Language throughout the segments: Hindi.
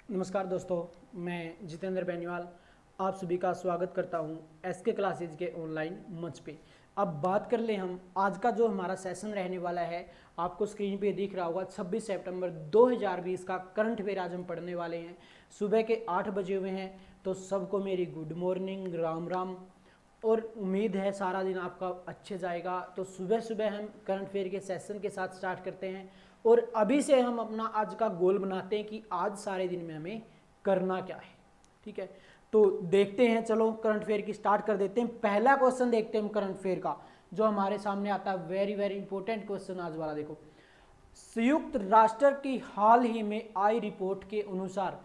नमस्कार दोस्तों, मैं जितेंद्र बेनीवाल आप सभी का स्वागत करता हूं एसके क्लासेज के ऑनलाइन मंच पे। अब बात कर ले हम आज का जो हमारा सेशन रहने वाला है। आपको स्क्रीन पे दिख रहा होगा 26 सितंबर 2020 का करंट अफेयर आज हम पढ़ने वाले हैं। सुबह के 8 बजे हुए हैं, तो सबको मेरी गुड मॉर्निंग, राम राम। और उम्मीद है सारा दिन आपका अच्छे जाएगा। तो सुबह सुबह हम करंट अफेयर के सेशन के साथ स्टार्ट करते हैं और अभी से हम अपना आज का गोल बनाते हैं कि आज सारे दिन में हमें करना क्या है। ठीक है, तो देखते हैं, चलो करंट अफेयर की स्टार्ट कर देते हैं। पहला क्वेश्चन देखते हैं हम करंट अफेयर का जो हमारे सामने आता है। वेरी वेरी इंपॉर्टेंट क्वेश्चन आज वाला। देखो, संयुक्त राष्ट्र की हाल ही में आई रिपोर्ट के अनुसार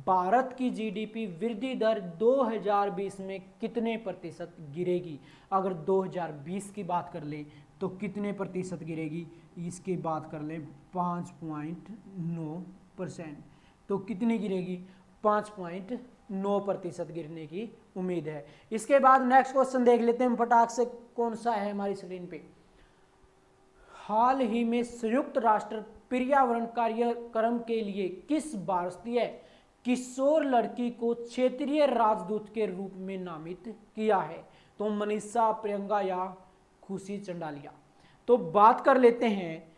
भारत की जीडीपी वृद्धि दर 2020 में कितने प्रतिशत गिरेगी। अगर 2020 की बात कर ले तो कितने प्रतिशत गिरेगी, इसकी बात कर ले 5.9%। तो कितनी गिरेगी, 5.9% गिरने की उम्मीद है। इसके बाद नेक्स्ट क्वेश्चन देख लेते हैं फटाक से, कौन सा है हमारी स्क्रीन पे। हाल ही में संयुक्त राष्ट्र पर्यावरण कार्यक्रम के लिए किस भारतीय किशोर लड़की को क्षेत्रीय राजदूत के रूप में नामित किया है। तो मनीषा, प्रियंका या खुशी चंडालिया। तो बात कर लेते हैं,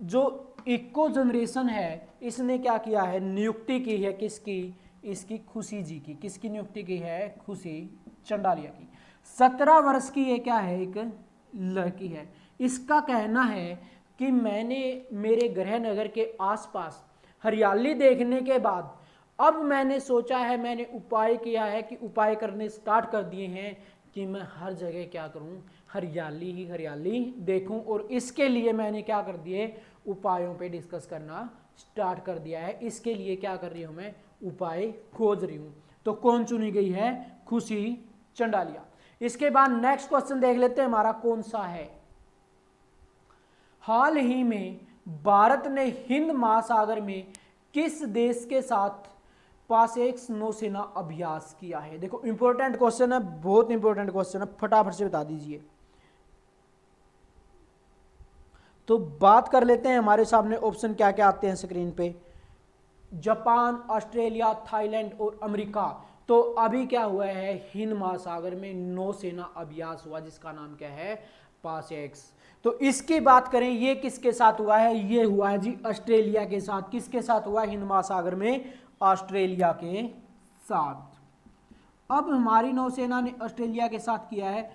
जो इको जनरेशन है इसने क्या किया है, नियुक्ति की है किसकी, इसकी खुशी जी की। किसकी नियुक्ति की है, खुशी चंडालिया की। 17 वर्ष की ये क्या है, एक लड़की है। इसका कहना है कि मैंने मेरे गृह नगर के आसपास हरियाली देखने के बाद अब मैंने सोचा है, मैंने उपाय किया है कि उपाय करने स्टार्ट कर दिए हैं कि मैं हर जगह क्या करूं, हरियाली ही हरियाली देखूं। और इसके लिए मैंने क्या कर दिए, उपायों पे डिस्कस करना स्टार्ट कर दिया है। इसके लिए क्या कर रही हूं, मैं उपाय खोज रही हूं। तो कौन चुनी गई है, खुशी चंडालिया। इसके बाद नेक्स्ट क्वेश्चन देख लेते हैं हमारा कौन सा है। हाल ही में भारत ने हिंद महासागर में किस देश के साथ पासेक्स नौसेना अभ्यास किया है। देखो इंपॉर्टेंट क्वेश्चन है, बहुत इंपॉर्टेंट क्वेश्चन है, फटाफट से बता दीजिए। तो बात कर लेते हैं, हमारे सामने ऑप्शन क्या क्या आते हैं स्क्रीन पे। जापान, ऑस्ट्रेलिया, थाईलैंड और अमेरिका। तो अभी क्या हुआ है, हिंद महासागर में नौसेना अभ्यास हुआ जिसका नाम क्या है, पासेक्स। तो इसकी बात करें, ये किसके साथ हुआ है, ये हुआ है जी ऑस्ट्रेलिया के साथ। किसके साथ हुआ है हिंद महासागर में, ऑस्ट्रेलिया के साथ। अब हमारी नौसेना ने ऑस्ट्रेलिया के साथ किया है।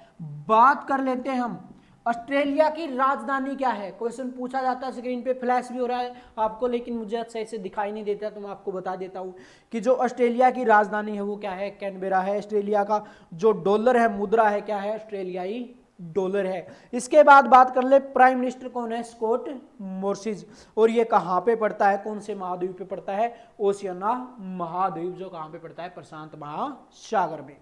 बात कर लेते हैं हम, ऑस्ट्रेलिया की राजधानी क्या है। क्वेश्चन पूछा जाता है, स्क्रीन पे फ्लैश भी हो रहा है आपको, लेकिन मुझे सही से दिखाई नहीं देता, तो मैं आपको बता देता हूं कि जो ऑस्ट्रेलिया की राजधानी है वो क्या है, कैनबेरा है। ऑस्ट्रेलिया का जो डॉलर है, मुद्रा है, क्या है, ऑस्ट्रेलियाई डॉलर है। इसके बाद बात कर ले, प्राइम मिनिस्टर कौन है, स्कॉट मॉरिसन। और ये कहां पे पड़ता है, कौन से महाद्वीप पे पड़ता है, ओशियाना महाद्वीप, जो कहां पे पड़ता है, प्रशांत महासागर में।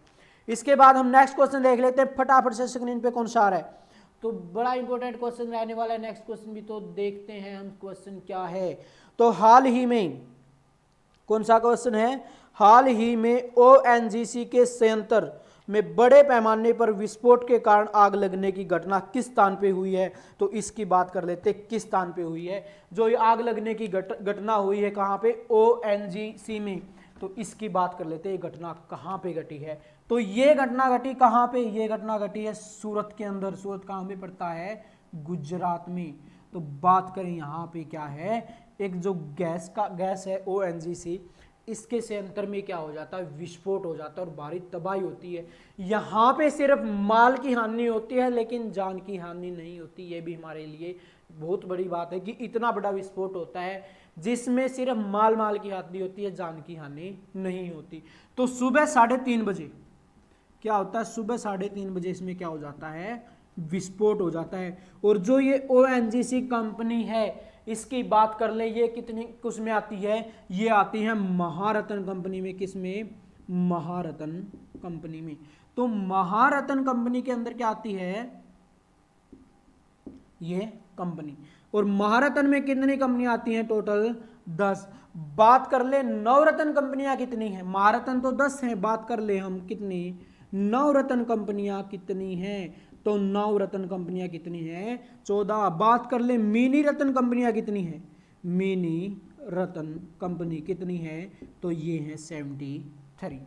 इसके बाद हम नेक्स्ट क्वेश्चन देख लेते हैं फटाफट से, स्क्रीन पे कौन सा आ रहा है। तो बड़ा इंपॉर्टेंट क्वेश्चन रहने वाला है नेक्स्ट क्वेश्चन भी, तो देखते हैं हम क्वेश्चन क्या है। तो हाल ही में, कौन सा क्वेश्चन है, हाल ही में ओएनजीसी के संयंत्र में बड़े पैमाने पर विस्फोट के कारण आग लगने की घटना किस स्थान पे हुई है। तो इसकी बात कर लेते हैं, किस स्थान पे हुई है जो ये आग लगने की घटना हुई है, कहां पे, ओएनजीसी में। तो इसकी बात कर लेते हैं, ये घटना कहां पे घटी है। तो ये घटना घटी कहां पे, ये घटना घटी है सूरत के अंदर। सूरत कहां पे पड़ता है, गुजरात में। तो बात करें यहां पे क्या है, एक जो गैस है ओएनजीसी, इसके संयंत्र में क्या हो जाता है, विस्फोट हो जाता है और भारी तबाही होती है। यहां पे सिर्फ माल की हानि होती है लेकिन जान की हानि नहीं होती। ये भी हमारे लिए बहुत बड़ी बात है कि इतना बड़ा विस्फोट होता है जिसमें सिर्फ माल की हानि होती है, जान की हानि नहीं होती। तो सुबह 3:30 बजे क्या होता है, सुबह 3:30 बजे इसमें क्या हो जाता है, विस्फोट हो जाता है। और जो ये ओएनजीसी कंपनी है, इसकी बात कर ले, ये कितनी किसमें आती है, ये आती है महारत्न कंपनी में। किसमें, महारत्न कंपनी में। तो महारत्न कंपनी के अंदर क्या आती है, ये कंपनी। और महारत्न में कितनी कंपनियां आती हैं, टोटल 10। बात कर ले नवरत्न कंपनियां कितनी है, महारत्न तो 10 है, बात कर ले हम कितनी, नवरत्न कंपनियां कितनी हैं। तो नवरत्न कंपनियां कितनी हैं, 14। बात कर ले मिनी रत्न कंपनियां कितनी हैं, मिनी रतन कंपनी कितनी है, तो ये है 73।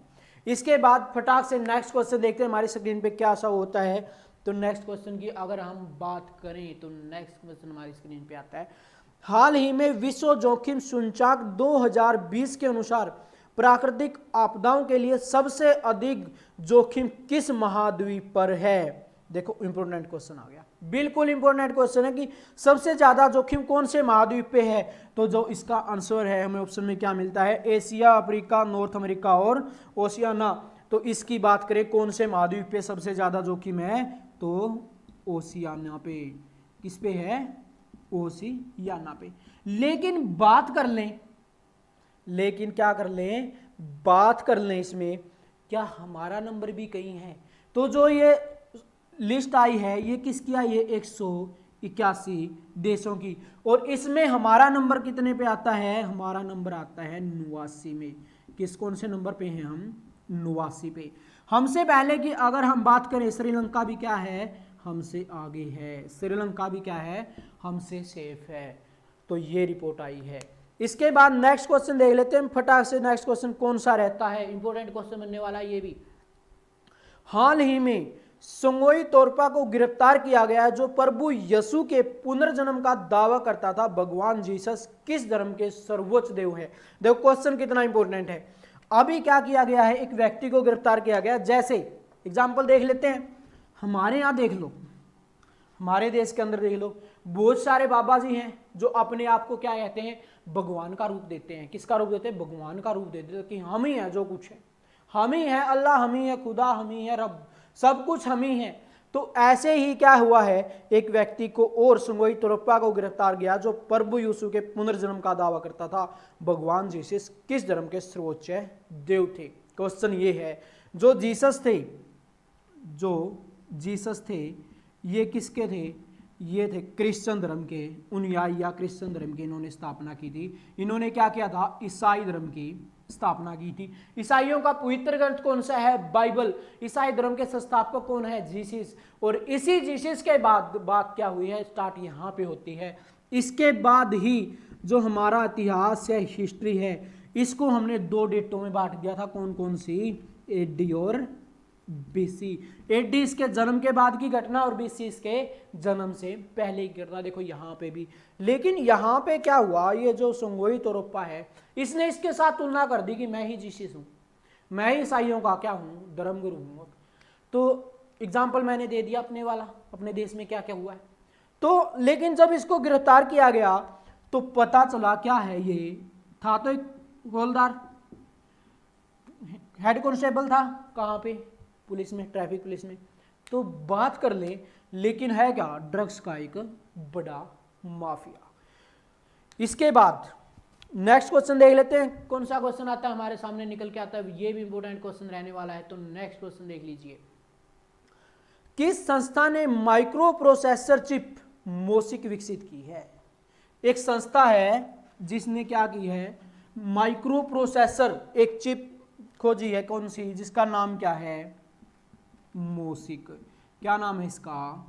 इसके बाद फटाक से नेक्स्ट क्वेश्चन देखते हैं हमारी स्क्रीन पे क्या सा होता है। तो नेक्स्ट क्वेश्चन की अगर हम बात करें तो नेक्स्ट क्वेश्चन हमारी स्क्रीन पे आता है, हाल ही में विश्व जोखिम सूचकांक 2020 के अनुसार प्राकृतिक आपदाओं के लिए सबसे अधिक जोखिम किस महाद्वीप पर है। देखो इंपॉर्टेंट क्वेश्चन आ गया, बिल्कुल इंपॉर्टेंट क्वेश्चन है कि सबसे ज्यादा जोखिम कौन से महाद्वीप पे है। तो जो इसका आंसर है हमें ऑप्शन में क्या मिलता है, एशिया, अफ्रीका, नॉर्थ अमेरिका और ओशियाना। तो इसकी बात करें कौन से महाद्वीप पे सबसे ज्यादा जोखिम है, तो ओशियाना पे। किस पे है, ओशियाना पे। लेकिन बात कर लें, लेकिन क्या कर लें, बात कर लें इसमें क्या हमारा नंबर भी कहीं है। तो जो ये लिस्ट आई है ये किसकी आई है, 181 देशों की, और इसमें हमारा नंबर कितने पे आता है, हमारा नंबर आता है 89 में। किस कौन से नंबर पे हैं हम, 89 पे। हमसे पहले की अगर हम बात करें श्रीलंका भी क्या है, हमसे आगे है, श्रीलंका भी क्या है, हमसे सेफ है। तो ये रिपोर्ट आई है। इसके बाद नेक्स्ट क्वेश्चन देख लेते हैं फटाक से। नेक्स्ट क्वेश्चन कौन सा रहता है, इंपॉर्टेंट क्वेश्चन बनने वाला है ये भी। हाल ही में संगोई तोरपा को गिरफ्तार किया गया जो प्रभु यीशु के पुनर्जन्म का दावा करता था। भगवान जीसस किस धर्म के सर्वोच्च देव है। देखो क्वेश्चन कितना इंपॉर्टेंट है। अभी क्या किया गया है, एक व्यक्ति को गिरफ्तार किया गया। जैसे एग्जाम्पल देख लेते हैं, हमारे यहां देख लो, हमारे देश के अंदर देख लो, बहुत सारे बाबा जी हैं जो अपने आप को क्या कहते हैं, भगवान का रूप देते हैं। किसका रूप देते हैं, भगवान का रूप देते हैं कि हम ही हैं जो कुछ है, हम ही है अल्लाह, हम ही है खुदा, हम ही है रब, सब कुछ हम ही है। तो ऐसे ही क्या हुआ है, एक व्यक्ति को और संगोई तोरपा को गिरफ्तार किया जो प्रभु यीशु के पुनर्जन्म का दावा करता था। भगवान जीसस किस धर्म के सर्वोच्च देव थे। क्वेश्चन ये है, जो जीसस थे ये किसके थे, ये थे क्रिश्चियन धर्म के अनुयायी या क्रिश्चियन धर्म की इन्होंने स्थापना की थी। इन्होंने क्या किया था, ईसाई धर्म की स्थापना की थी। ईसाइयों का पवित्र ग्रंथ कौन सा है, बाइबल। ईसाई धर्म के संस्थापक कौन है, जीसस। और इसी जीसस के बाद बात क्या हुई है, स्टार्ट यहाँ पे होती है। इसके बाद ही जो हमारा इतिहास है, हिस्ट्री है, इसको हमने 2 डेटों में बांट दिया था। कौन कौन सी, एडी और बीसी। एडी इसके जन्म के बाद की घटना और बीसी इसके जन्म से पहले की घटना। देखो यहाँ पे भी, लेकिन यहाँ पे क्या हुआ, ये जो संगोई तोरपा है इसने इसके साथ तुलना कर दी कि मैं ही जीसस हूँ, मैं ही ईसाइयों का क्या हूँ, धर्मगुरु हूँ। तो एग्जाम्पल मैंने दे दिया अपने वाला, अपने देश में क्या क्या हुआ है। तो लेकिन जब इसको गिरफ्तार किया गया तो पता चला क्या है, ये था तो एक हवलदार, हेड कांस्टेबल था, कहाँ पे, पुलिस में, ट्रैफिक पुलिस में। तो बात कर ले, लेकिन है क्या, ड्रग्स का एक बड़ा माफिया। इसके बाद नेक्स्ट क्वेश्चन देख लेते हैं, कौन सा क्वेश्चन आता है हमारे सामने निकल के आता है, ये भी इंपॉर्टेंट क्वेश्चन रहने वाला है। तो नेक्स्ट क्वेश्चन देख लीजिए, किस संस्था ने माइक्रो प्रोसेसर चिप मोसिक विकसित की है। एक संस्था है जिसने क्या की है, माइक्रो प्रोसेसर एक चिप खोजी है, कौन सी, जिसका नाम क्या है, मोसिक। क्या नाम है इसका,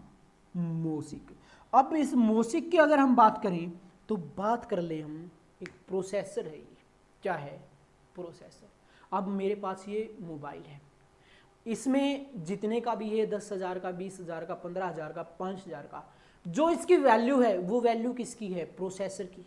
मोसिक। अब इस मोसिक की अगर हम बात करें तो बात कर ले हम, एक प्रोसेसर है ये, क्या है, प्रोसेसर। अब मेरे पास ये मोबाइल है, इसमें जितने का भी है, 10,000 का, 20,000 का, 15,000 का, 5,000 का, जो इसकी वैल्यू है वो वैल्यू किसकी है, प्रोसेसर की।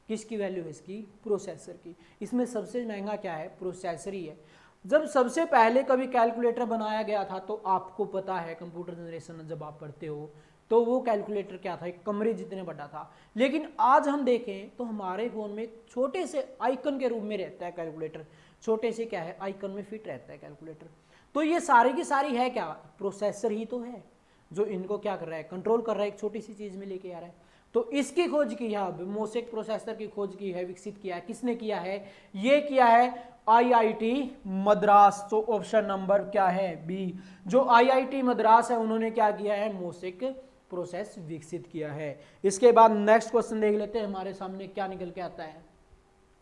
किसकी वैल्यू है इसकी, प्रोसेसर की। इसमें सबसे महंगा क्या है, प्रोसेसर ही है। जब सबसे पहले कभी कैलकुलेटर बनाया गया था तो आपको पता है, कंप्यूटर जनरेशन जब आप पढ़ते हो तो वो कैलकुलेटर क्या था, एक कमरे जितने बड़ा था। लेकिन आज हम देखें तो हमारे फोन में छोटे से आइकन के रूप में रहता है कैलकुलेटर, छोटे से क्या है, आइकन में फिट रहता है कैलकुलेटर। तो ये सारी की सारी है क्या, प्रोसेसर ही तो है जो इनको क्या कर रहा है, कंट्रोल कर रहा है, एक छोटी सी चीज में लेके आ रहा है। तो इसकी खोज की है, मोसिक प्रोसेसर की खोज की है, विकसित किया है, किसने किया है, ये किया है आईआईटी मद्रास। तो ऑप्शन नंबर क्या है, बी। जो आईआईटी मद्रास है उन्होंने क्या किया है, मोसिक प्रोसेस विकसित किया है। इसके बाद नेक्स्ट क्वेश्चन देख लेते हैं, हमारे सामने क्या निकल के आता है,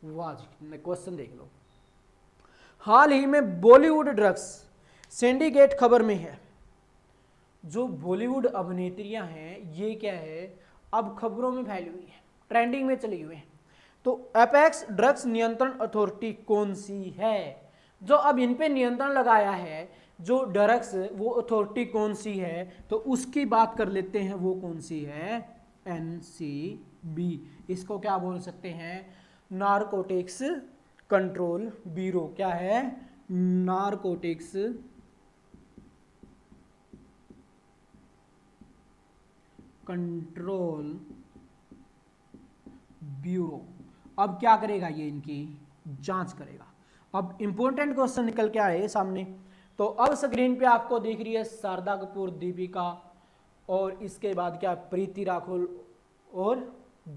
वाह क्वेश्चन देख लो। हाल ही में बॉलीवुड ड्रग्स सिंडिकेट खबर में है। जो बॉलीवुड अभिनेत्रियां हैं ये क्या है, अब खबरों में फैली हुई है, ट्रेंडिंग में चली हुई है। तो एपेक्स ड्रग्स नियंत्रण अथॉरिटी कौन सी है? जो अब इन पे नियंत्रण लगाया है जो ड्रग्स, वो अथॉरिटी कौन सी है? तो उसकी बात कर लेते हैं, वो कौन सी है? NCB। इसको क्या बोल सकते हैं? Narcotics control bureau. क्या है? Narcotics control bureau. अब क्या करेगा ये? इनकी जांच करेगा। अब इंपॉर्टेंट क्वेश्चन निकल के आए सामने। तो अब स्क्रीन पे आपको दिख रही है शारदा कपूर, दीपिका, और इसके बाद क्या? प्रीति राखोल और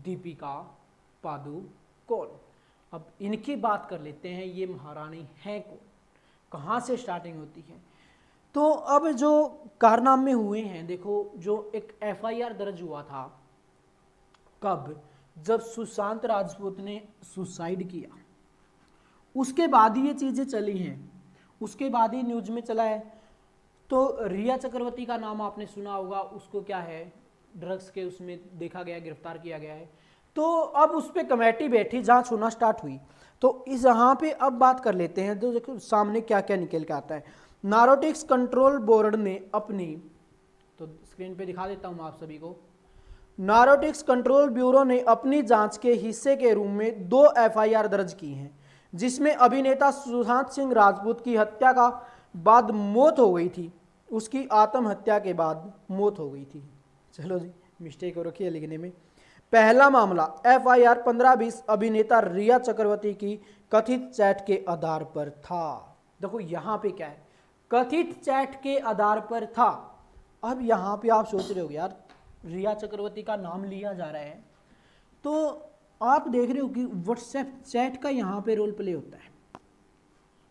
दीपिका पादुकोण। अब इनकी बात कर लेते हैं, ये महारानी है कौन, कहाँ से स्टार्टिंग होती है? तो अब जो कारनामे हुए हैं, देखो, जो एक FIR दर्ज हुआ था, कब? जब सुशांत राजपूत ने सुसाइड किया, उसके बाद ही ये चीज़ें चली हैं, उसके बाद ही न्यूज में चला है। तो रिया चक्रवर्ती का नाम आपने सुना होगा, उसको क्या है, ड्रग्स के उसमें देखा गया, गिरफ्तार किया गया है। तो अब उस पर कमेटी बैठी, जांच होना स्टार्ट हुई। तो इस यहाँ पे अब बात कर लेते हैं, तो देखो सामने क्या क्या निकल के आता है। नारकोटिक्स कंट्रोल बोर्ड ने अपनी, तो स्क्रीन पे दिखा देता हूँ आप सभी को, नारकोटिक्स कंट्रोल ब्यूरो ने अपनी जांच के हिस्से के रूप में 2 FIR दर्ज की हैं, जिसमें अभिनेता सुशांत सिंह राजपूत की हत्या का बाद मौत हो गई थी, उसकी आत्महत्या के बाद मौत हो गई थी। चलो जी, मिस्टेक हो रखी है लिखने में। पहला मामला FIR 15-20 अभिनेता रिया चक्रवर्ती की कथित चैट के आधार पर था। देखो यहाँ पे क्या है, कथित चैट के आधार पर था। अब यहाँ पे आप सोच रहे हो यार, रिया चक्रवर्ती का नाम लिया जा रहा है, तो आप देख रहे हो कि व्हाट्सएप चैट का यहाँ पे रोल प्ले होता है।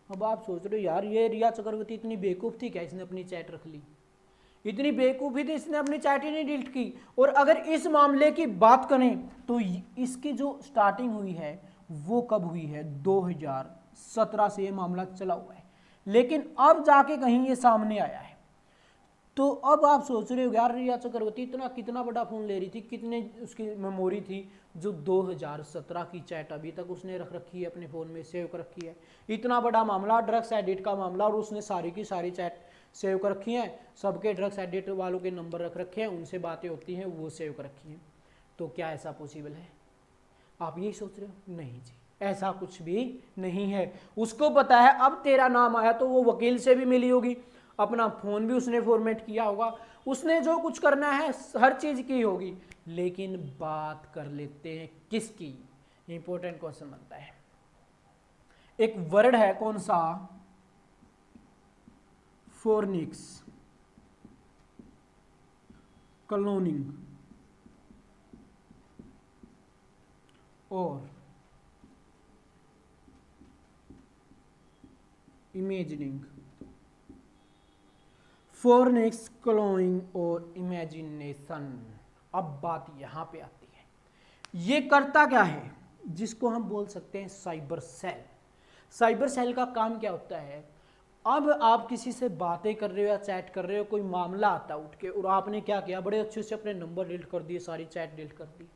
अब आप सोच रहे हो यार, ये रिया चक्रवर्ती इतनी बेवकूफ़ थी क्या, इसने अपनी चैट रख ली? इतनी बेवकूफ़ी थी, इसने अपनी चैट ही नहीं डिलीट की। और अगर इस मामले की बात करें तो इसकी जो स्टार्टिंग हुई है वो कब हुई है? 2017 से ये मामला चला हुआ है, लेकिन अब जाके कहीं ये सामने आया है। तो अब आप सोच रहे हो यार, रिया चक्रवर्ती इतना कितना बड़ा फ़ोन ले रही थी, कितने उसकी मेमोरी थी, जो 2017 की चैट अभी तक उसने रख रखी है, अपने फ़ोन में सेव कर रखी है। इतना बड़ा मामला, ड्रग्स एडिट का मामला, और उसने सारी की सारी चैट सेव कर रखी हैं, सबके ड्रग्स एडिट वालों के नंबर रख रखे हैं, उनसे बातें होती हैं, वो सेव कर रखी हैं। तो क्या ऐसा पॉसिबल है? आप यही सोच रहे हो? नहीं जी, ऐसा कुछ भी नहीं है। उसको पता है अब तेरा नाम आया तो वो वकील से भी मिली होगी, अपना फ़ोन भी उसने फॉर्मेट किया होगा, उसने जो कुछ करना है हर चीज़ की होगी। लेकिन बात कर लेते हैं किसकी, इंपॉर्टेंट क्वेश्चन बनता है। एक वर्ड है कौन सा? फोर्निक्स क्लोनिंग और इमेजिनिंग। फोर्निक्स क्लोनिंग और इमेजिनेशन। अब बात यहां पे आती है, ये करता क्या है? जिसको हम बोल सकते हैं साइबर सेल। साइबर सेल का काम क्या होता है? अब आप किसी से बातें कर रहे हो या चैट कर रहे हो, कोई मामला आता है उठ के, और आपने क्या किया, बड़े अच्छे से अपने नंबर डिलीट कर दिए, सारी चैट डिलीट कर दी।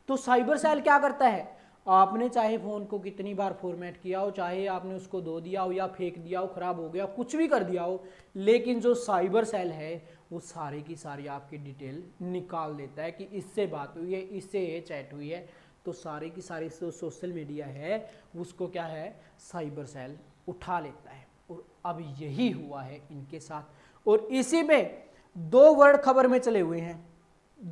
तो साइबर सेल क्या करता है? आपने चाहे फ़ोन को कितनी बार फॉर्मेट किया हो, चाहे आपने उसको धो दिया हो या फेंक दिया हो, ख़राब हो गया, कुछ भी कर दिया हो, लेकिन जो साइबर सेल है वो सारी की सारी आपकी डिटेल निकाल देता है कि इससे बात हुई है, इससे ये चैट हुई है। तो सारी की सारी जो सोशल मीडिया है उसको क्या है, साइबर सेल उठा लेता है। और अब यही हुआ है इनके साथ। और इसी में 2 वर्ड खबर में चले हुए हैं।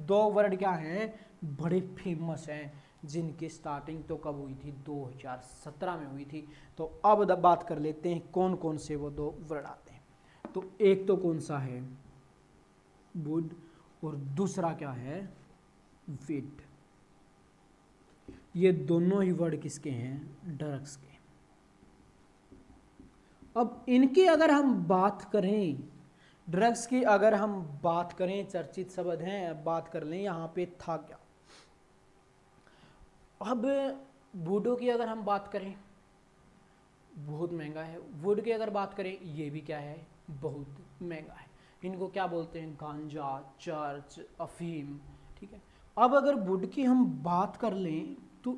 2 वर्ड क्या हैं, बड़े फेमस हैं, जिनकी स्टार्टिंग तो कब हुई थी? 2017 में हुई थी। तो अब बात कर लेते हैं कौन कौन से वो 2 वर्ड आते हैं। तो एक तो कौन सा है, वुड, और दूसरा क्या है, विड। ये दोनों ही वर्ड किसके हैं? ड्रग्स के। अब इनकी अगर हम बात करें, ड्रग्स की अगर हम बात करें, चर्चित शब्द हैं, बात कर लें यहाँ पे था क्या। अब वुडो की अगर हम बात करें, बहुत महंगा है। वुड की अगर बात करें, ये भी क्या है, बहुत महंगा है। इनको क्या बोलते हैं? गांजा, चर्च, अफीम। ठीक है। अब अगर वुड की हम बात कर लें तो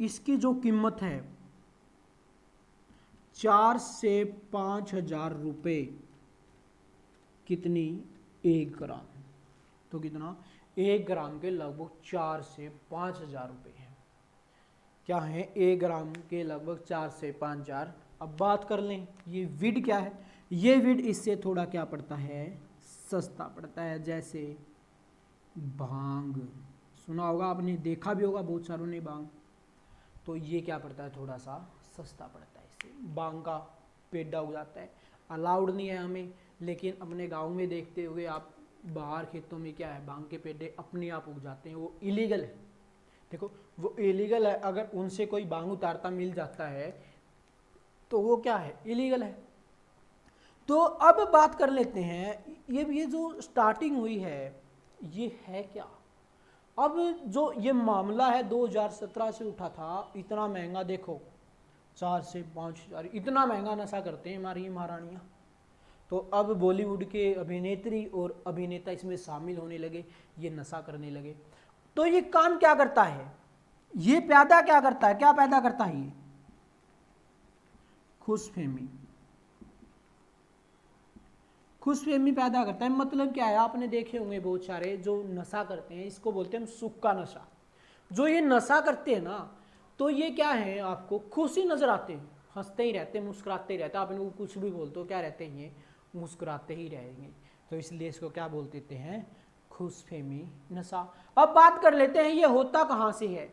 इसकी जो कीमत है 4 से 5,000 रुपये। कितनी? 1 ग्राम। तो कितना? 1 ग्राम के लगभग 4 से 5,000 रुपये हैं। क्या है? 1 ग्राम के लगभग 4 से 5,000। अब बात कर लें ये विड क्या है। ये विड इससे थोड़ा क्या पड़ता है? सस्ता पड़ता है। जैसे भांग, सुना होगा आपने, देखा भी होगा बहुत सारों ने भांग। तो ये क्या पड़ता है? थोड़ा सा सस्ता पड़ता है। इससे भांग का पेड़ उग जाता है। अलाउड नहीं है हमें, लेकिन अपने गांव में देखते हुए आप बाहर खेतों में क्या है, भांग के पेड़ अपने आप उग जाते हैं। वो इलीगल है। देखो वो इलीगल है। अगर उनसे कोई भांग उतारता मिल जाता है तो वो क्या है? इलीगल है। तो अब बात कर लेते हैं ये जो स्टार्टिंग हुई है ये है क्या। अब जो ये मामला है 2017 से उठा था। इतना महंगा, देखो 4 से 5,000, इतना महंगा नशा करते हैं हमारी महारानियाँ। तो अब बॉलीवुड के अभिनेत्री और अभिनेता इसमें शामिल होने लगे, ये नशा करने लगे। तो ये काम क्या करता है? ये पैदा क्या करता है? क्या पैदा करता है? ये खुशफहमी। खुशफहमी पैदा करता है। मतलब क्या है? आपने देखे होंगे बहुत सारे जो नशा करते हैं, इसको बोलते हैं हम सुख का नशा। जो ये नशा करते हैं ना, तो ये क्या है? आपको खुशी नजर आते हैं, हंसते ही रहते हैं, मुस्कुराते ही रहते हैं। आप इनको कुछ भी बोलते हो, क्या रहते हैं? ये मुस्कुराते ही रहेंगे। तो इसलिए इसको क्या बोल देते हैं? खुशफहमी नशा। अब बात कर लेते हैं ये होता कहाँ से है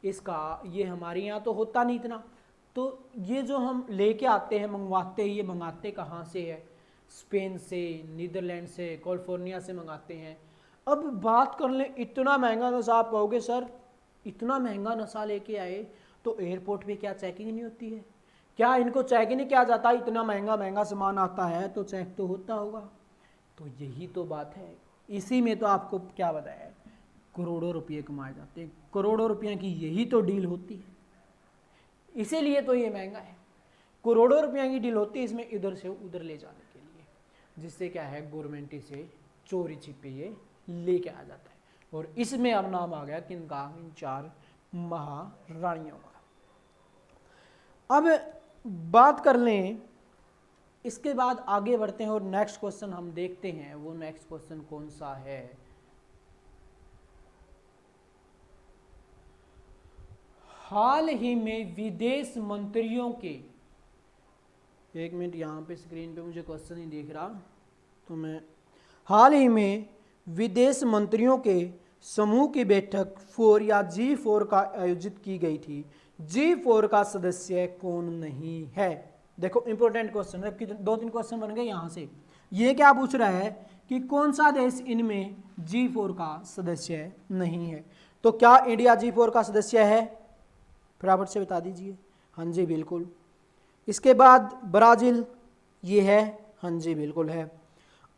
इसका। ये हमारे यहाँ तो होता नहीं इतना। तो ये जो हम लेके आते हैं, मंगवाते हैं, ये मंगाते कहाँ से है? स्पेन से, नीदरलैंड से, कैलिफोर्निया से मंगाते हैं। अब बात कर लें इतना महंगा नशा। आप कहोगे सर इतना महंगा नशा लेके आए तो एयरपोर्ट पे क्या चेकिंग नहीं होती है? क्या इनको चेक ही नहीं किया जाता? इतना महंगा महंगा सामान आता है तो चेक तो होता होगा। तो यही तो बात है। इसी में तो आपको क्या बताया, करोड़ों रुपये कमाए जाते हैं। करोड़ों रुपये की यही तो डील होती है। इसीलिए तो ये महंगा है। करोड़ों रुपये की डील होती है इसमें, इधर से उधर ले जाने के लिए, जिससे क्या है गवर्नमेंट इसे चोरी छिपे ये लेके आ जाता है। और इसमें अब नाम आ गया किनका? इन 4 महारानियों का। अब बात कर लें, इसके बाद आगे बढ़ते हैं और नेक्स्ट क्वेश्चन हम देखते हैं। वो नेक्स्ट क्वेश्चन कौन सा है? हाल ही में विदेश मंत्रियों के, एक मिनट, यहाँ पे स्क्रीन पे मुझे क्वेश्चन नहीं दिख रहा, तो मैं, हाल ही में विदेश मंत्रियों के समूह की बैठक 4 या G4 का आयोजित की गई थी। G4 का सदस्य कौन नहीं है? देखो इंपॉर्टेंट क्वेश्चन है, 2-3 क्वेश्चन बन गए यहाँ से। ये क्या पूछ रहा है कि कौन सा देश इनमें G4 का सदस्य नहीं है? तो क्या इंडिया G4 का सदस्य है? फटाफट से बता दीजिए। हाँ जी बिल्कुल। इसके बाद ब्राजील, ये है, हाँ जी बिल्कुल है।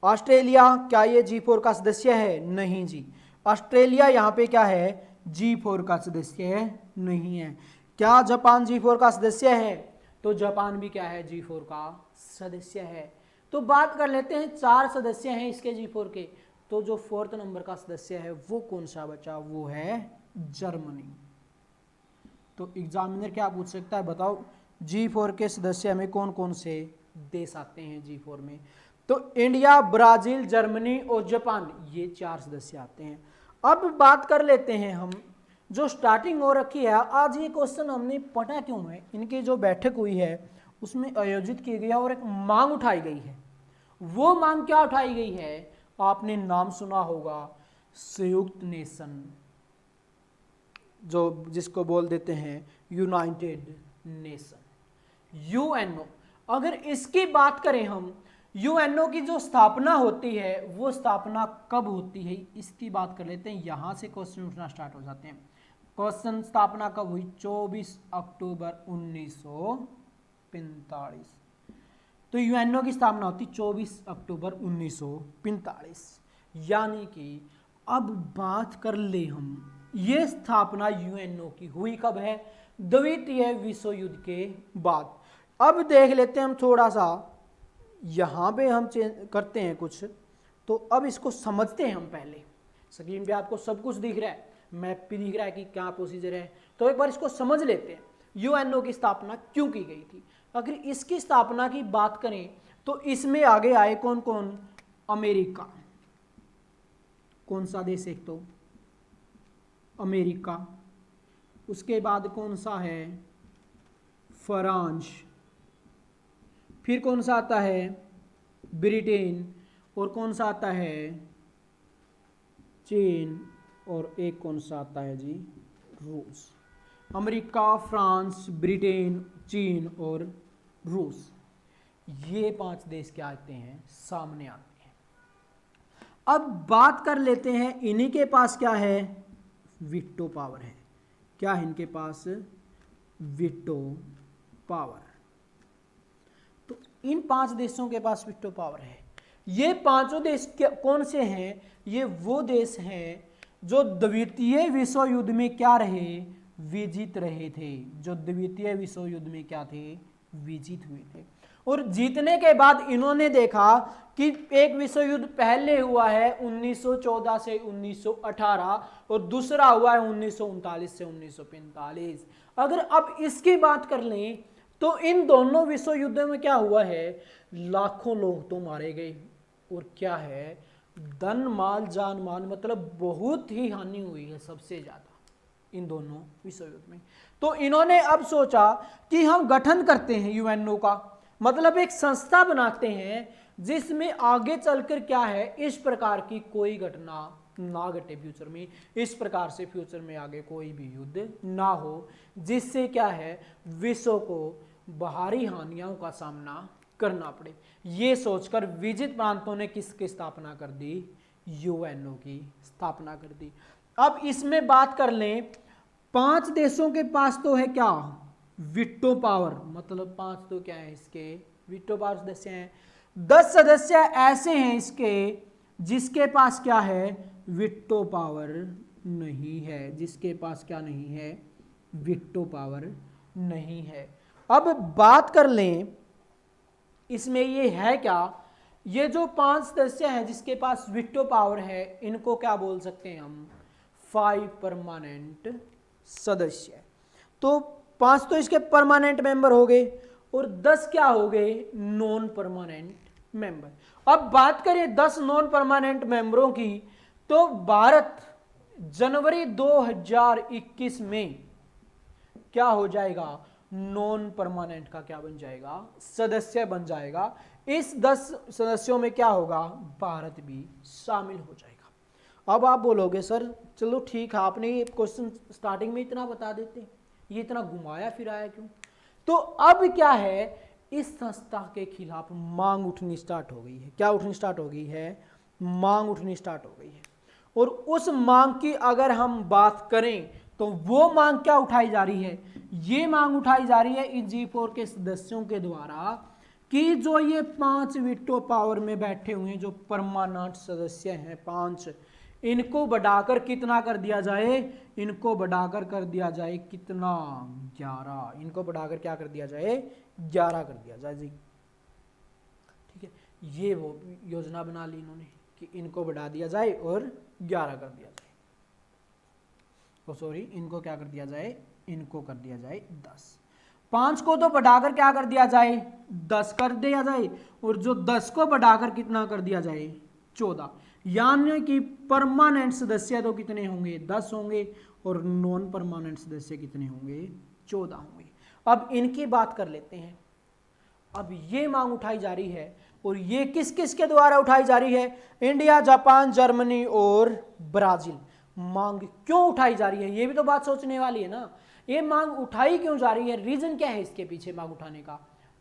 ऑस्ट्रेलिया, क्या ये G4 का सदस्य है? नहीं जी, ऑस्ट्रेलिया यहाँ पे क्या है? G4 का सदस्य है नहीं है। क्या जापान G4 का सदस्य है? तो जापान भी क्या है? G4 का सदस्य है। तो बात कर लेते हैं 4 सदस्य हैं इसके G4 के। तो जो 4th नंबर का सदस्य है वो कौन सा बचा? वो है जर्मनी। तो एग्जामिनर क्या पूछ सकता है? बताओ G4 के सदस्य में कौन कौन से देश आते हैं G4 में? तो इंडिया, ब्राजील, जर्मनी और जापान, ये 4 सदस्य आते हैं। अब बात कर लेते हैं हम जो स्टार्टिंग हो रखी है। आज ये क्वेश्चन हमने पढ़ा क्यों है? इनकी जो बैठक हुई है उसमें आयोजित की गई है और एक मांग उठाई गई है। वो मांग क्या उठाई गई है? आपने नाम सुना होगा, संयुक्त नेशन, जो जिसको बोल देते हैं यूनाइटेड नेशन, यूएनओ। अगर इसकी बात करें हम, यूएनओ की जो स्थापना होती है वो स्थापना कब होती है इसकी बात कर लेते हैं। यहाँ से क्वेश्चन उठना स्टार्ट हो जाते हैं। क्वेश्चन, स्थापना कब हुई? 24 अक्टूबर 1945। तो यूएनओ की स्थापना होती 24 अक्टूबर 1945। यानी कि अब बात कर ले हम, ये स्थापना यूएनओ की हुई कब है? द्वितीय विश्व युद्ध के बाद। अब देख लेते हैं हम थोड़ा सा, यहाँ पे हम चेंज करते हैं कुछ। तो अब इसको समझते हैं हम। पहले स्क्रीन पे आपको सब कुछ दिख रहा है, मैप भी दिख रहा है कि क्या प्रोसीजर है। तो एक बार इसको समझ लेते हैं, यूएनओ की स्थापना क्यों की गई थी। अगर इसकी स्थापना की बात करें तो इसमें आगे आए कौन कौन, अमेरिका, कौन सा देश, एक तो अमेरिका, उसके बाद कौन सा है, फ्रांस, फिर कौन सा आता है, ब्रिटेन, और कौन सा आता है, चीन, और एक कौन सा आता है जी, रूस। अमेरिका, फ्रांस, ब्रिटेन, चीन और रूस, ये 5 देश क्या आते हैं, सामने आते हैं। अब बात कर लेते हैं, इन्हीं के पास क्या है, वीटो पावर है। क्या है इनके पास, वीटो पावर। तो इन 5 देशों के पास वीटो पावर है। ये 5 देश कौन से हैं, ये वो देश हैं जो द्वितीय विश्व युद्ध में क्या रहे, विजित रहे थे, जो द्वितीय विश्व युद्ध में क्या थे, विजित हुए थे। और जीतने के बाद इन्होंने देखा कि एक विश्व युद्ध पहले हुआ है 1914 से 1918 और दूसरा हुआ है 1939 से 1945। अगर अब इसकी बात कर लें तो इन दोनों विश्व युद्धों में क्या हुआ है, लाखों लोग तो मारे गए, और क्या है, धन माल जान माल, मतलब बहुत ही हानि हुई है सबसे ज्यादा इन दोनों विश्व युद्ध में। तो इन्होंने अब सोचा कि हम गठन करते हैं यूएनओ का, मतलब एक संस्था बनाते हैं जिसमें आगे चलकर क्या है, इस प्रकार की कोई घटना ना घटे फ्यूचर में, इस प्रकार से फ्यूचर में आगे कोई भी युद्ध ना हो, जिससे क्या है, विश्व को बाहरी हानियों का सामना करना पड़े। ये सोचकर विजित प्रांतों ने किसकी स्थापना कर दी, यूएनओ की स्थापना कर दी। अब इसमें बात कर लें, 5 देशों के पास तो है क्या, वीटो पावर, मतलब 5 तो क्या है इसके, वीटो पावर सदस्य हैं। 10 सदस्य ऐसे हैं इसके जिसके पास क्या है, वीटो पावर नहीं है, जिसके पास क्या नहीं है, वीटो पावर नहीं है। अब बात कर लें इसमें ये है क्या, ये जो 5 सदस्य हैं जिसके पास वीटो पावर है, इनको क्या बोल सकते हैं हम, 5 परमानेंट सदस्य। तो 5 तो इसके परमानेंट मेंबर हो गए और 10 क्या हो गए, नॉन परमानेंट मेंबर। अब बात करें 10 नॉन परमानेंट मेंबरों की, तो भारत जनवरी 2021 में क्या हो जाएगा, नॉन परमानेंट का क्या बन जाएगा, सदस्य बन जाएगा। इस 10 सदस्यों में क्या होगा, भारत भी शामिल हो जाएगा। अब आप बोलोगे सर चलो ठीक है, आपने ये क्वेश्चन स्टार्टिंग में इतना बता देते, ये इतना घुमाया फिराया क्यों। तो अब क्या है, इस संस्था के खिलाफ मांग उठनी स्टार्ट हो गई है। क्या उठनी स्टार्ट हो गई है, मांग उठनी स्टार्ट हो गई है। और उस मांग की अगर हम बात करें तो वो मांग क्या उठाई जा रही है, ये मांग उठाई जा रही है इन G4 के सदस्यों के द्वारा कि जो ये 5 वीटो पावर में बैठे हुए हैं, जो परमानेंट सदस्य हैं 5, इनको बढ़ाकर कितना कर दिया जाए, इनको बढ़ाकर कर दिया जाए कितना, 11। इनको बढ़ाकर क्या कर दिया जाए, 11 कर दिया जाए जी। ठीक है, ये वो योजना बना ली इन्होंने कि इनको बढ़ा दिया जाए और 11 कर दिया जाए, सॉरी इनको क्या कर दिया जाए, इनको कर दिया जाए 10। 5 को तो बढ़ाकर क्या कर दिया जाए, 10 कर दिया जाए, और जो 10 को बढ़ाकर कितना कर दिया जाए, 14। यानी कि परमानेंट सदस्य तो कितने होंगे, 10 होंगे, और नॉन परमानेंट सदस्य कितने होंगे, 14 होंगे। अब इनकी बात कर लेते हैं। अब ये मांग उठाई जा रही है, और ये किस किस के द्वारा उठाई जा रही है, इंडिया, जापान, जर्मनी और ब्राजील। मांग क्यों उठाई जा रही है, ये भी तो बात सोचने वाली है ना। ये मांग उठाई क्यों जा रही है, रीजन क्या है इसके पीछे मांग उठाने का।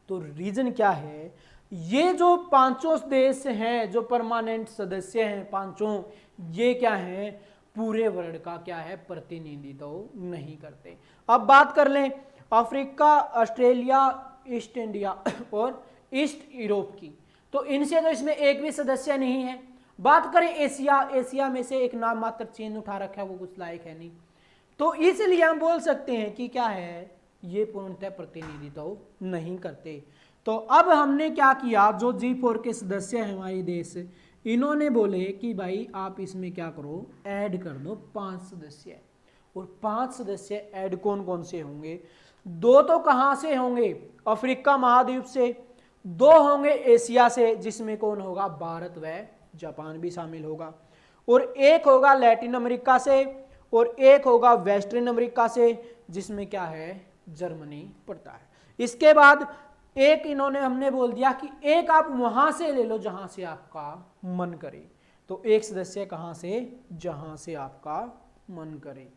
तो रीजन क्या है, ये जो 5 देश हैं जो परमानेंट सदस्य हैं 5, ये क्या है, पूरे वर्ल्ड का क्या है, प्रतिनिधित्व नहीं करते। अब बात कर लें अफ्रीका, ऑस्ट्रेलिया, ईस्ट इंडिया और ईस्ट यूरोप की, तो इनसे तो इसमें एक भी सदस्य नहीं है। बात करें एशिया, एशिया में से एक नाम मात्र चीन उठा रखा है, वो कुछ लायक है नहीं। तो इसलिए हम बोल सकते हैं कि क्या है, ये पूर्णतः प्रतिनिधित्व नहीं करते। तो अब हमने क्या किया, जो G4 के सदस्य हैं हमारे देश, इन्होंने बोले कि भाई आप इसमें क्या करो, ऐड कर दो 5 सदस्य। और 5 सदस्य ऐड कौन कौन से होंगे? 2 तो कहाँ से होंगे? अफ्रीका महाद्वीप से। 2 होंगे एशिया से, जिसमें कौन होगा? भारत व जापान भी शामिल होगा। और 1 होगा लैटिन अमेरिका से, और 1 होगा वेस्टर्न अमेरिका से, जिसमें क्या है? जर्मनी पड़ता है। इसके बाद एक इन्होंने हमने बोल दिया कि एक आप वहां से ले लो जहां से आपका मन करे। तो एक सदस्य कहां से? जहां से आपका मन करे।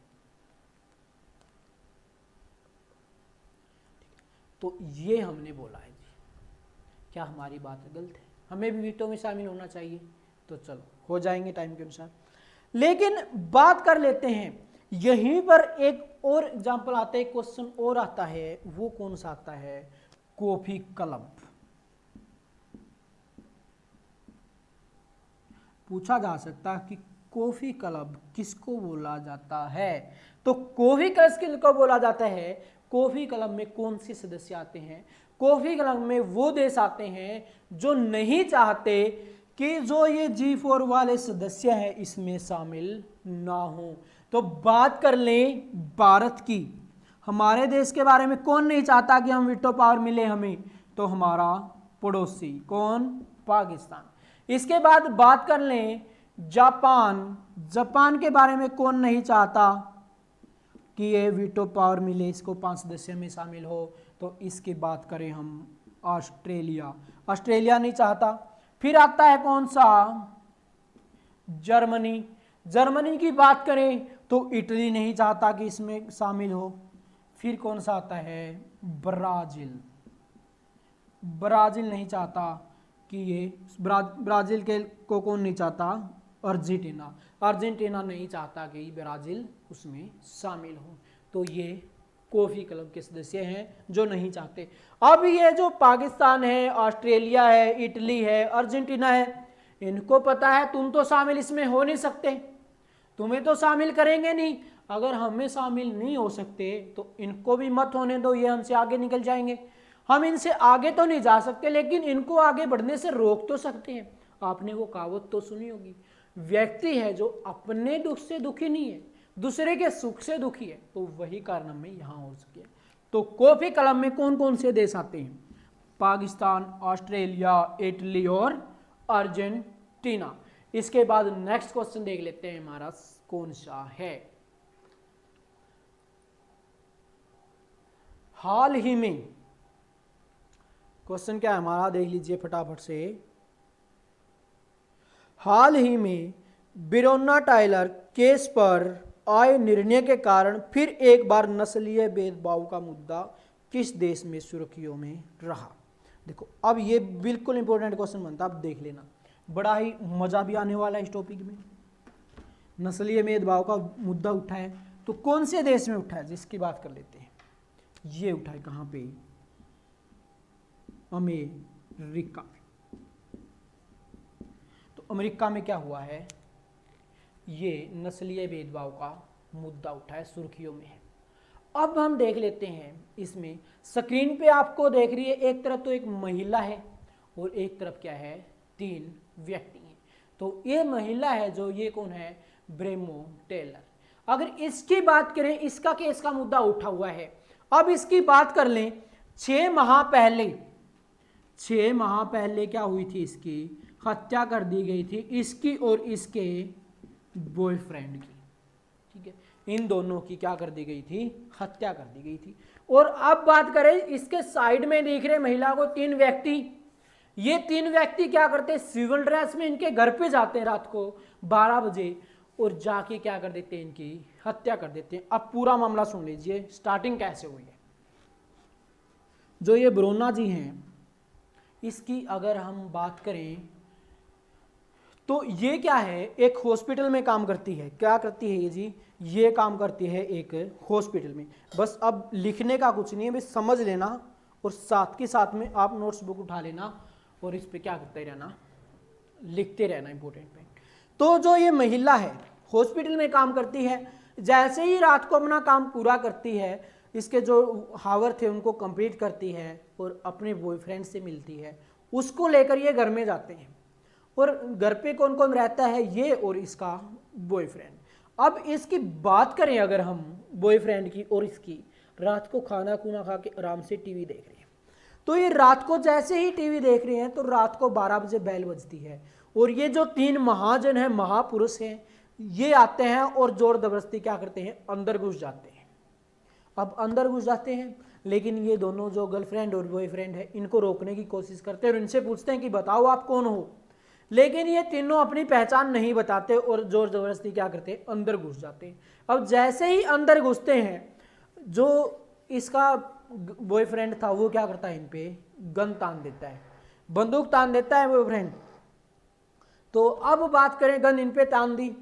तो ये हमने बोला है जी। क्या हमारी बात गलत है? हमें भी वीटो में शामिल होना चाहिए। तो चलो हो जाएंगे टाइम के अनुसार। लेकिन बात कर लेते हैं, यहीं पर एक और एग्जाम्पल आता है, क्वेश्चन और आता है। वो कौन सा आता है? Coffee club. पूछा जा सकता है कि कॉफी क्लब किसको बोला जाता है? तो कॉफी क्लब किसको बोला जाता है? कॉफी क्लब में कौन से सदस्य आते हैं? कॉफी क्लब में वो देश आते हैं जो नहीं चाहते कि जो ये G4 वाले सदस्य हैं इसमें शामिल ना हो। तो बात कर लें भारत की, हमारे देश के बारे में कौन नहीं चाहता कि हम वीटो पावर मिले हमें? तो हमारा पड़ोसी कौन? पाकिस्तान। इसके बाद बात कर लें जापान। जापान के बारे में कौन नहीं चाहता कि ये वीटो पावर मिले, इसको 5 सदस्य में शामिल हो? तो इसकी बात करें हम ऑस्ट्रेलिया। ऑस्ट्रेलिया नहीं चाहता। फिर आता है कौन सा? जर्मनी। जर्मनी की बात करें तो इटली नहीं चाहता कि इसमें शामिल हो। फिर कौन सा आता है? ब्राजील। ब्राजील नहीं चाहता कि ये ब्राजील के को कौन नहीं चाहता? अर्जेंटीना। अर्जेंटीना नहीं चाहता कि ब्राजील उसमें शामिल हो। तो ये कॉफी क्लब के सदस्य हैं जो नहीं चाहते। अब ये जो पाकिस्तान है, ऑस्ट्रेलिया है, इटली है, अर्जेंटीना है, इनको पता है तुम तो शामिल इसमें हो नहीं सकते, तुम्हें तो शामिल करेंगे नहीं। अगर हमें शामिल नहीं हो सकते तो इनको भी मत होने दो, ये हमसे आगे निकल जाएंगे। हम इनसे आगे तो नहीं जा सकते, लेकिन इनको आगे बढ़ने से रोक तो सकते हैं। आपने वो कहावत तो सुनी होगी, व्यक्ति है जो अपने दुख से दुखी नहीं है, दूसरे के सुख से दुखी है। तो वही कारण हमें यहाँ हो सके। तो कॉफी क्लब में कौन कौन से देश आते हैं? पाकिस्तान, ऑस्ट्रेलिया, इटली और अर्जेंटीना। इसके बाद नेक्स्ट क्वेश्चन देख लेते हैं हमारा कौन सा है। हाल ही में क्वेश्चन क्या है हमारा, देख लीजिए फटाफट से। हाल ही में ब्रेonna टायलर केस पर आए निर्णय के कारण फिर एक बार नस्लीय भेदभाव का मुद्दा किस देश में सुर्खियों में रहा? देखो अब ये बिल्कुल इंपॉर्टेंट क्वेश्चन बनता है, अब देख लेना, बड़ा ही मजा भी आने वाला है इस टॉपिक में। नस्लीय भेदभाव का मुद्दा उठा है तो कौन से देश में उठा है, जिसकी बात कर लेते हैं। ये उठा है कहां पे? अमेरिका। तो अमेरिका में क्या हुआ है? ये नस्लीय भेदभाव का मुद्दा उठा है, सुर्खियों में है। अब हम देख लेते हैं इसमें, स्क्रीन पे आपको देख रही है, एक तरफ तो एक महिला है और एक तरफ क्या है? 3 व्यक्ति हैं। तो ये महिला है जो, ये कौन है? ब्रेनो टेलर। अगर इसकी बात करें, इसका केस का मुद्दा उठा हुआ है। अब इसकी बात कर लें, 6 माह पहले क्या हुई थी? इसकी हत्या कर दी गई थी, इसकी और इसके बॉयफ्रेंड की। ठीक है, इन दोनों की क्या कर दी गई थी? हत्या कर दी गई थी। और अब बात करें, इसके साइड में देख रहे महिला को 3 व्यक्ति। ये 3 व्यक्ति क्या करते हैं? सिविल ड्रेस में इनके घर पे जाते हैं रात को 12 बजे और जाके क्या कर देते हैं? इनकी हत्या कर देते हैं। अब पूरा मामला सुन लीजिए, स्टार्टिंग कैसे हुई है। जो ये ब्रोना जी हैं, इसकी अगर हम बात करें तो ये क्या है? एक हॉस्पिटल में काम करती है। क्या करती है ये जी? ये काम करती है एक हॉस्पिटल में। बस अब लिखने का कुछ नहीं है, बस समझ लेना और साथ के साथ में आप नोट्स बुक उठा लेना और इस पे क्या करते रहना? लिखते रहना इंपॉर्टेंट पॉइंट। तो जो ये महिला है हॉस्पिटल में काम करती है, जैसे ही रात को अपना काम पूरा करती है, इसके जो हावर थे उनको कंप्लीट करती है और अपने बॉयफ्रेंड से मिलती है। उसको लेकर ये घर में जाते हैं और घर पे कौन कौन रहता है, ये और इसका बॉयफ्रेंड। अब इसकी बात करें अगर हम बॉयफ्रेंड की और इसकी, रात को खाना खुना खा के आराम से टीवी देख रहे हैं। तो ये रात को जैसे ही टीवी देख रहे हैं तो रात को 12 बजे बेल बजती है और ये जो 3 महाजन हैं, महापुरुष हैं, ये आते हैं और जोर जबरदस्ती क्या करते हैं, अंदर घुस जाते हैं। अब अंदर घुस जाते हैं, लेकिन ये दोनों जो गर्लफ्रेंड और बॉयफ्रेंड है इनको रोकने की कोशिश करते हैं और इनसे पूछते हैं कि बताओ आप कौन हो, लेकिन ये तीनों अपनी पहचान नहीं बताते और जोर जबरदस्ती क्या करते हैं, अंदर घुस जाते हैं। अब जैसे ही अंदर घुसते हैं, जो इसका बॉयफ्रेंड था वो क्या करता है, इन पे गन तान देता है, बंदूक तान देता है बॉयफ्रेंड। तो अब बात करें, गन इन पे तान दी,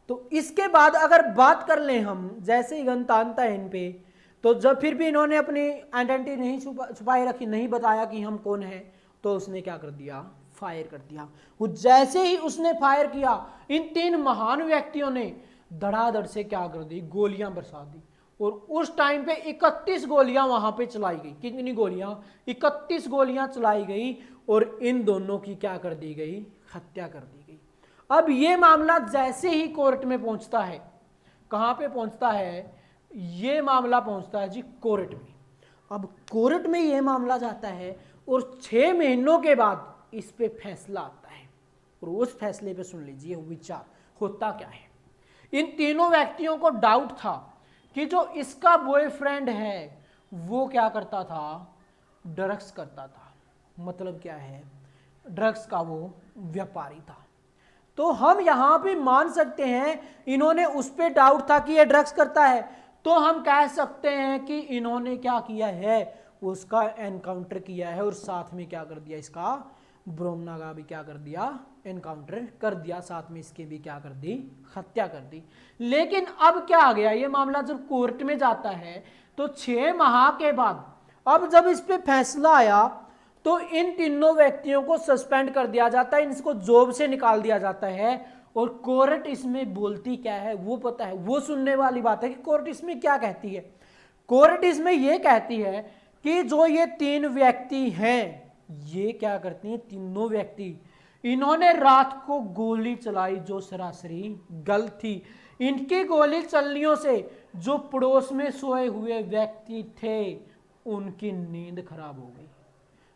तो इसके बाद अगर बात कर लें हम, जैसे ही गन तानता है इन पे, तो जब फिर भी इन्होंने अपनी आइडेंटिटी नहीं छुपाए रखी, नहीं बताया कि हम कौन है, तो उसने क्या कर दिया, फायर कर दिया। वो जैसे ही उसने फायर किया, इन 3 महान व्यक्तियों ने धड़ाधड़ से क्या कर दी, गोलियां बरसा दी। और उस टाइम पे 31 गोलियां वहां पे चलाई गई। कितनी गोलियां, 31 गोलियां चलाई गई और इन दोनों की क्या कर दी गई, हत्या कर दी गई। अब ये मामला जैसे ही कोर्ट में पहुंचता है, कहां पे पहुंचता है, ये मामला पहुंचता है जी कोर्ट में। अब कोर्ट में ये मामला जाता है और 6 महीनों के बाद इस पे फैसला आता है और उस फैसले पे सुन लीजिए विचार होता क्या है। इन तीनों व्यक्तियों को डाउट था कि जो इसका बॉयफ्रेंड है वो क्या करता था, ड्रग्स करता था। मतलब क्या है, ड्रग्स का वो व्यापारी था। तो हम यहां पे मान सकते हैं इन्होंने उस पे डाउट था कि ये ड्रग्स करता है, तो हम कह सकते हैं कि इन्होंने क्या किया है, उसका एनकाउंटर किया है और साथ में क्या कर दिया, इसका ब्रोमना का भी क्या कर दिया, एनकाउंटर कर दिया, साथ में इसके भी क्या कर दी, हत्या कर दी। लेकिन अब क्या आ गया, ये मामला जब कोर्ट में जाता है तो 6 माह के बाद अब जब इस पे फैसला आया तो इन तीनों व्यक्तियों को सस्पेंड कर दिया जाता है, इनको जॉब से निकाल दिया जाता है। और कोर्ट इसमें बोलती क्या है वो पता है, वो सुनने वाली बात है कि कोर्ट इसमें क्या कहती है। कोर्ट इसमें यह कहती है कि जो ये 3 व्यक्ति हैं, ये क्या करती हैं, तीनों व्यक्ति इन्होंने रात को गोली चलाई जो सरासरी गलत थी। इनकी गोली चलनियों से जो पड़ोस में सोए हुए व्यक्ति थे उनकी नींद खराब हो गई।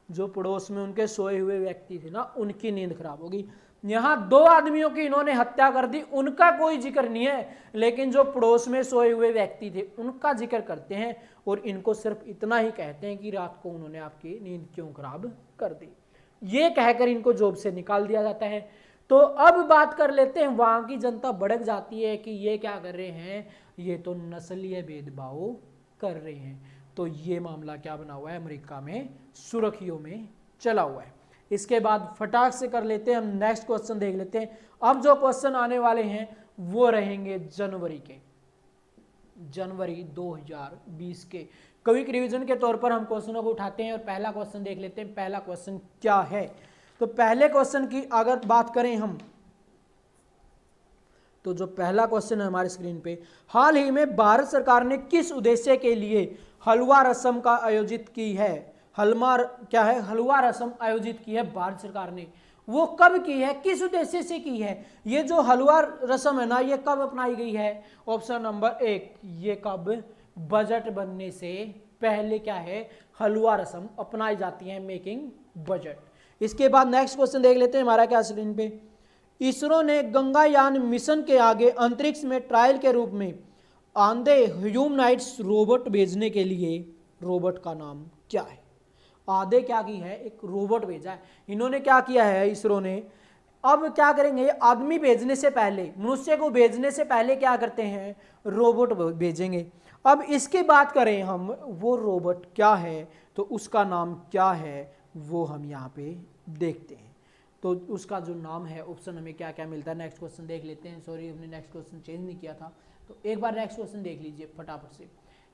जो पड़ोस में उनके सोए हुए व्यक्ति थे ना, उनकी नींद खराब होगी। यहां 2 आदमियों की इन्होंने हत्या कर दी, उनका कोई जिक्र नहीं है, लेकिन जो पड़ोस में सोए हुए व्यक्ति थे उनका जिक्र करते हैं और इनको सिर्फ इतना ही कहते हैं कि रात को उन्होंने आपकी नींद क्यों खराब कर दी। ये कहकर इनको जॉब से निकाल दिया जाता है। तो अब बात कर लेते हैं, वहां की जनता भड़क जाती है कि ये क्या कर रहे हैं, ये तो नस्लीय भेदभाव कर रहे हैं। तो ये मामला क्या बना हुआ है, अमेरिका में सुर्खियों में चला हुआ है। इसके बाद फटाक से कर लेते हैं हम, नेक्स्ट क्वेश्चन देख लेते हैं। अब जो क्वेश्चन आने वाले हैं वो रहेंगे जनवरी 2020 के क्विक रिवीजन के तौर पर हम क्वेश्चनों को उठाते हैं और पहला क्वेश्चन देख लेते हैं। पहला क्वेश्चन क्या है, तो पहले क्वेश्चन की अगर बात करें हम, तो जो पहला क्वेश्चन है हमारे स्क्रीन पे, हाल ही में भारत सरकार ने किस उद्देश्य के लिए हलवा रस्म का आयोजित की है। हलवा रस्म आयोजित की है भारत सरकार ने, वो कब की है, किस उद्देश्य से की है। ये जो हलवा रस्म है ना, ये कब अपनाई गई है, ऑप्शन नंबर 1, ये कब, बजट बनने से पहले क्या है, हलवा रस्म अपनाई जाती है, मेकिंग बजट। इसके बाद नेक्स्ट क्वेश्चन देख लेते हैं हमारा क्या स्क्रीन पे, इसरो ने गंगायान मिशन के आगे अंतरिक्ष में ट्रायल के रूप में आधे ह्यूमनॉइड्स रोबोट भेजने के लिए रोबोट का नाम क्या है। आधे क्या की है, एक रोबोट भेजा है इन्होंने, क्या किया है इसरो ने। अब क्या करेंगे, आदमी भेजने से पहले, मनुष्य को भेजने से पहले क्या करते हैं, रोबोट भेजेंगे। अब इसकी बात करें हम, वो रोबोट क्या है, तो उसका नाम क्या है वो हम यहाँ पे देखते हैं। तो उसका जो नाम है, ऑप्शन हमें क्या क्या मिलता है, नेक्स्ट क्वेश्चन देख लेते हैं। सॉरी, हमने नेक्स्ट क्वेश्चन चेंज नहीं किया था, तो एक बार नेक्स्ट क्वेश्चन देख लीजिए फटाफट से।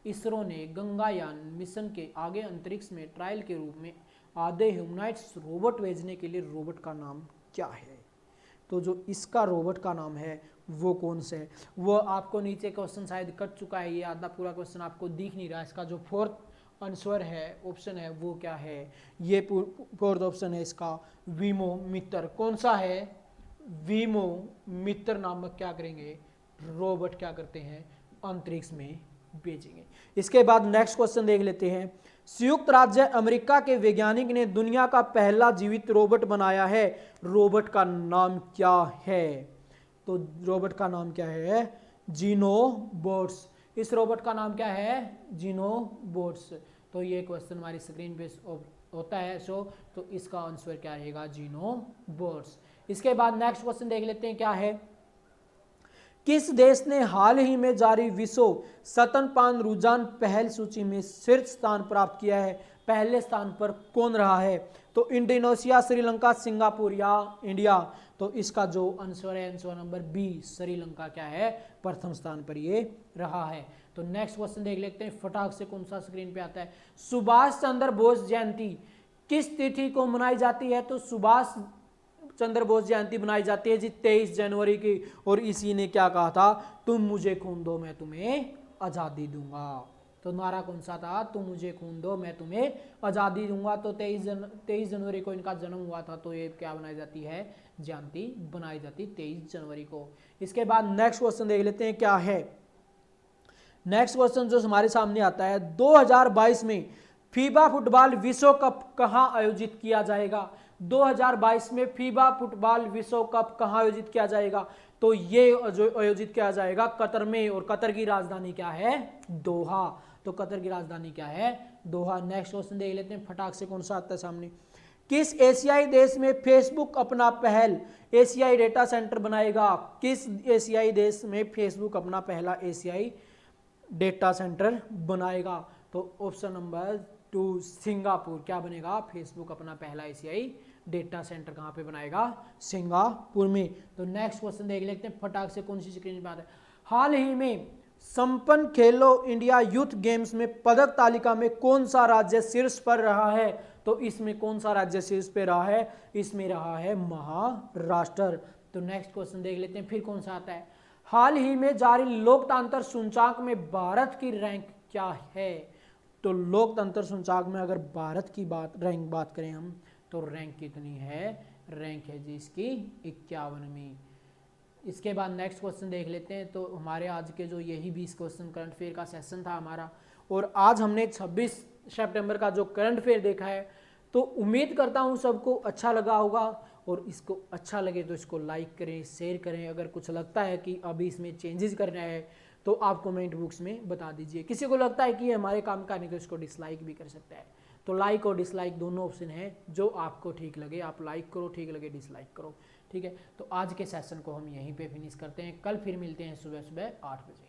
इसरो ने गंगायान मिशन के आगे अंतरिक्ष में ट्रायल के रूप में आधे ह्यूमनॉइड्स रोबोट भेजने के लिए रोबोट का नाम क्या है। तो जो इसका रोबोट का नाम है वो कौन सा है, वो आपको नीचे क्वेश्चन शायद कट चुका है, ये आधा पूरा क्वेश्चन आपको दिख नहीं रहा। इसका जो 4th आंसर है ऑप्शन है वो क्या है, ये फोर्थ ऑप्शन है इसका वीमो मित्र। कौन सा है, वीमो मित्र नामक क्या करेंगे, रोबोट क्या करते हैं, अंतरिक्ष में भेजेंगे। इसके बाद नेक्स्ट क्वेश्चन देख लेते हैं। संयुक्त राज्य अमेरिका के वैज्ञानिक ने दुनिया का पहला जीवित रोबोट बनाया है, रोबोट का नाम क्या है, तो रोबोट का नाम क्या है, जीनोबॉट्स। इस रोबोट का नाम क्या है, जीनोबॉट्स। तो ये क्वेश्चन हमारी स्क्रीन पे होता है शो, तो इसका आंसर क्या रहेगा, जीनोबॉट्स। इसके बाद नेक्स्ट क्वेश्चन देख लेते हैं क्या है। किस देश ने हाल ही में जारी विश्व स्तनपान रुझान पहल सूची में शीर्ष स्थान प्राप्त किया है, पहले स्थान पर कौन रहा है, तो इंडोनेशिया, श्रीलंका, सिंगापुर या इंडिया। तो इसका जो आंसर है आंसर नंबर बी, श्रीलंका क्या है, प्रथम स्थान पर ये रहा है। तो नेक्स्ट क्वेश्चन देख लेते हैं फटाक से, कौन सा स्क्रीन पे आता है। सुभाष चंद्र बोस जयंती किस तिथि को मनाई जाती है, तो सुभाष चंद्र बोस जयंती मनाई जाती है जी 23 जनवरी की। और इसी ने क्या कहा था, तुम मुझे खून दो मैं तुम्हें आजादी दूंगा। तो नारा कौन सा था, तुम मुझे खून दो मैं तुम्हें आजादी दूंगा। तो 23 जनवरी को इनका जन्म हुआ था, तो ये क्या बनाई जाती है, जयंती बनाई जाती 23 जनवरी को। इसके बाद नेक्स्ट क्वेश्चन देख लेते हैं क्या है। नेक्स्ट क्वेश्चन जो हमारे सामने आता है, 2022 में फीबा फुटबॉल विश्व कप कहां आयोजित किया जाएगा। 2022 में फीबा फुटबॉल विश्व कप कहां आयोजित किया जाएगा, तो ये जो आयोजित किया जाएगा कतर में, और कतर की राजधानी क्या है, दोहा। तो कतर की राजधानी क्या है, दोहा। नेक्स्ट क्वेश्चन देख लेते हैं फटाक से, कौन सा आता है सामने। किस एशियाई देश में फेसबुक अपना पहल एशियाई डेटा सेंटर बनाएगा, किस एशियाई देश में फेसबुक अपना पहला एशियाई डेटा सेंटर बनाएगा, तो ऑप्शन नंबर 2 सिंगापुर। क्या बनेगा, फेसबुक अपना पहला एशियाई डेटा सेंटर कहां पे बनाएगा, सिंगापुर में। तो नेक्स्ट क्वेश्चन देख लेते हैं फटाक से, कौन सी स्क्रीन पे आता है। हाल ही में संपन्न खेलो इंडिया यूथ गेम्स में पदक तालिका में कौन सा राज्य शीर्ष पर रहा है, तो इसमें कौन सा राज्य शीर्ष पे रहा है, इसमें रहा है महाराष्ट्र। तो नेक्स्ट क्वेश्चन देख लेते हैं फिर कौन सा आता है। हाल ही में जारी लोकतंत्र सूचकांक में भारत की रैंक क्या है, तो लोकतंत्र सूचकांक में अगर भारत की बात करें हम, तो रैंक कितनी है, रैंक है जी इसकी 51वीं। इसके बाद नेक्स्ट क्वेश्चन देख लेते हैं। तो हमारे आज के जो यही 20 क्वेश्चन करंट अफेयर का सेशन था हमारा, और आज हमने 26 सितंबर का जो करंट अफेयर देखा है, तो उम्मीद करता हूँ सबको अच्छा लगा होगा, और इसको अच्छा लगे तो इसको लाइक करें, शेयर करें। अगर कुछ लगता है कि अभी इसमें चेंजेस करना है तो आप कमेंट बॉक्स में बता दीजिए। किसी को लगता है कि हमारे काम का नहीं तो इसको डिसलाइक भी कर सकता है। तो लाइक और डिसलाइक दोनों ऑप्शन है, जो आपको ठीक लगे आप लाइक करो, ठीक लगे डिसलाइक करो, ठीक है। तो आज के सेशन को हम यहीं पे फिनिश करते हैं, कल फिर मिलते हैं सुबह सुबह 8 बजे।